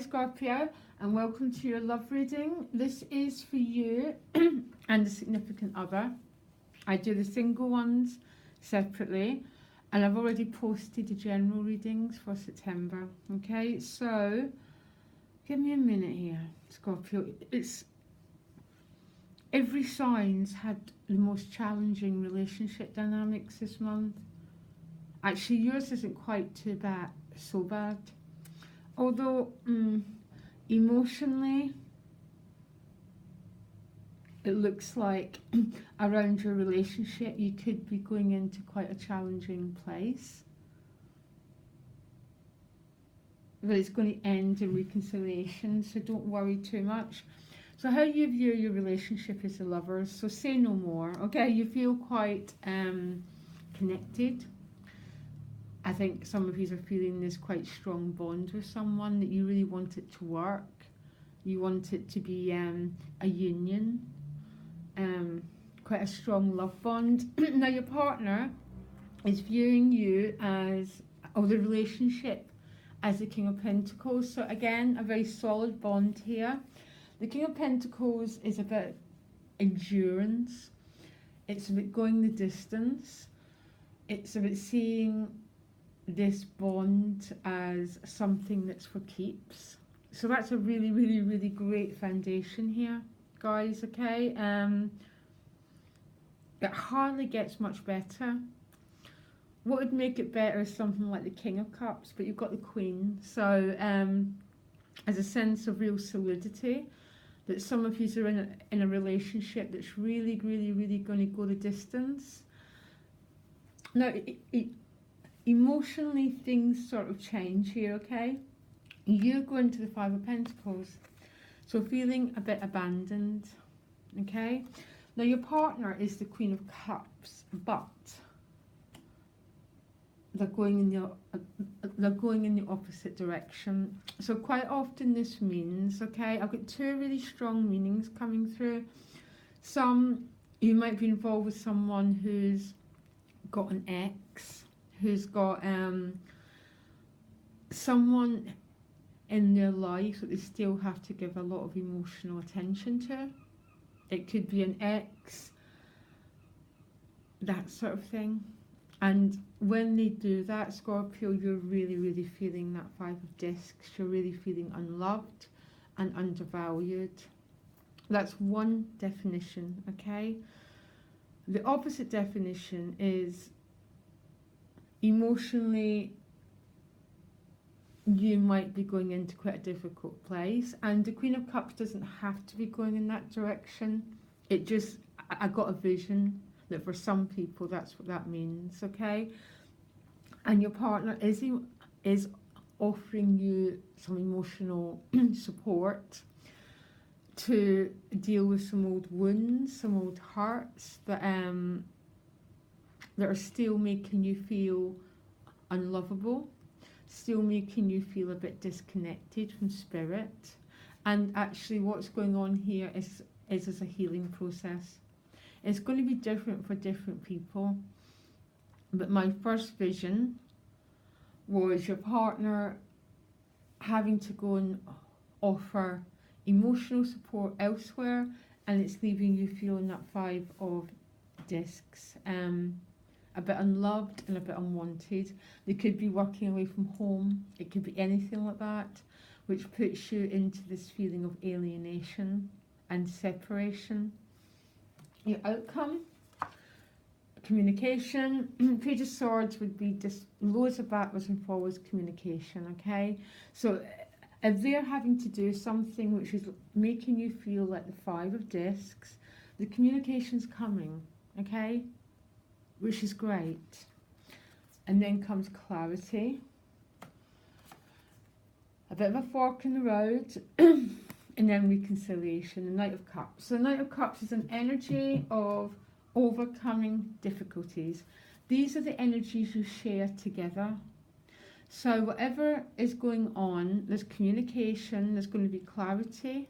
Scorpio, and welcome to your love reading. This is for you and the significant other. I do the single ones separately, and I've already posted the general readings for September. Okay, so give me a minute here, Scorpio. It's every sign's had the most challenging relationship dynamics this month. Actually, yours isn't quite so bad. Although emotionally, it looks like around your relationship you could be going into quite a challenging place. But it's going to end in reconciliation, so don't worry too much. So how you view your relationship as a lover, so say no more, okay? You feel quite connected. I think some of you are feeling this quite strong bond with someone that you really want it to work. You want it to be a union, quite a strong love bond. Now your partner is viewing you as, or the relationship, as the King of Pentacles. So again, a very solid bond here. The King of Pentacles is about endurance. It's about going the distance. It's about seeing this bond as something that's for keeps. So that's a really, really, really great foundation here, guys, okay? It hardly gets much better. What would make it better is something like the King of Cups, but you've got the Queen. So as a sense of real solidity, that some of you are in a relationship that's really, really, really going to go the distance. Now, emotionally, things sort of change here, okay? You're going to the Five of Pentacles, so feeling a bit abandoned, okay? Now, your partner is the Queen of Cups, but they're going in the opposite direction. So quite often this means, okay, I've got two really strong meanings coming through. Some, you might be involved with someone who's got an ex, who's got someone in their life that they still have to give a lot of emotional attention to. It could be an ex, that sort of thing. And when they do that, Scorpio, you're really, really feeling that Five of Discs. You're really feeling unloved and undervalued. That's one definition, okay? The opposite definition is emotionally, you might be going into quite a difficult place, and the Queen of Cups doesn't have to be going in that direction. It just, I got a vision that for some people that's what that means, okay? And your partner is offering you some emotional support to deal with some old wounds, some old hurts that are still making you feel unlovable, still making you feel a bit disconnected from spirit. And actually what's going on here is a healing process. It's going to be different for different people, but my first vision was your partner having to go and offer emotional support elsewhere, and it's leaving you feeling that Five of Discs, a bit unloved and a bit unwanted. They could be working away from home, it could be anything like that, which puts you into this feeling of alienation and separation. Your outcome, communication. Page of Swords would be just loads of backwards and forwards communication, okay? So if they're having to do something which is making you feel like the Five of Discs, the communication's coming, okay? Which is great. And then comes clarity. A bit of a fork in the road. And then reconciliation, the Knight of Cups. So the Knight of Cups is an energy of overcoming difficulties. These are the energies you share together. So whatever is going on, there's communication, there's going to be clarity,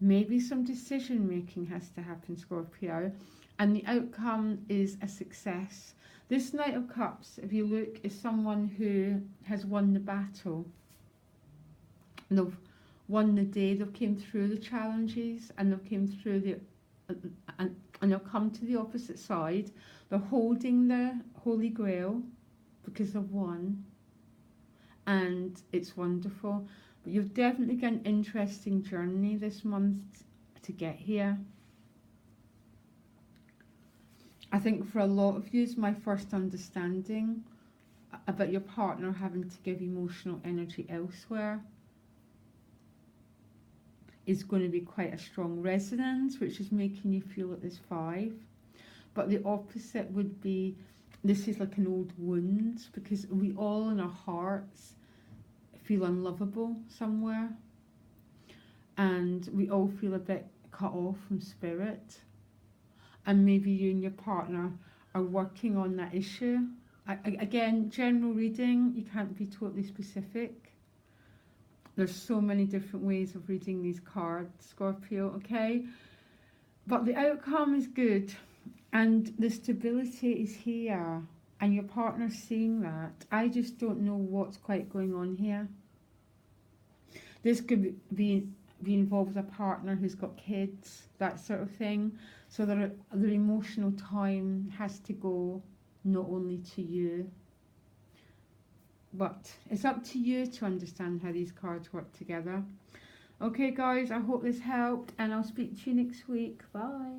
maybe some decision making has to happen, Scorpio, and the outcome is a success. This Knight of Cups, if you look, is someone who has won the battle. and they've won the day. They've came through the challenges, and they've came through the and they'll come to the opposite side. They're holding the Holy Grail because they've won, and it's wonderful. But you've definitely got an interesting journey this month to get here. I think for a lot of you, it's my first understanding about your partner having to give emotional energy elsewhere is going to be quite a strong resonance, which is making you feel at this 5. But the opposite would be, this is like an old wound, because we all in our hearts feel unlovable somewhere, and we all feel a bit cut off from spirit, and maybe you and your partner are working on that issue. Again, general reading, you can't be totally specific. There's so many different ways of reading these cards, Scorpio, okay? But the outcome is good, and the stability is here, and your partner's seeing that. I just don't know what's quite going on here. This could be involved with a partner who's got kids, that sort of thing. So their emotional time has to go not only to you, but it's up to you to understand how these cards work together. Okay guys, I hope this helped, and I'll speak to you next week. Bye.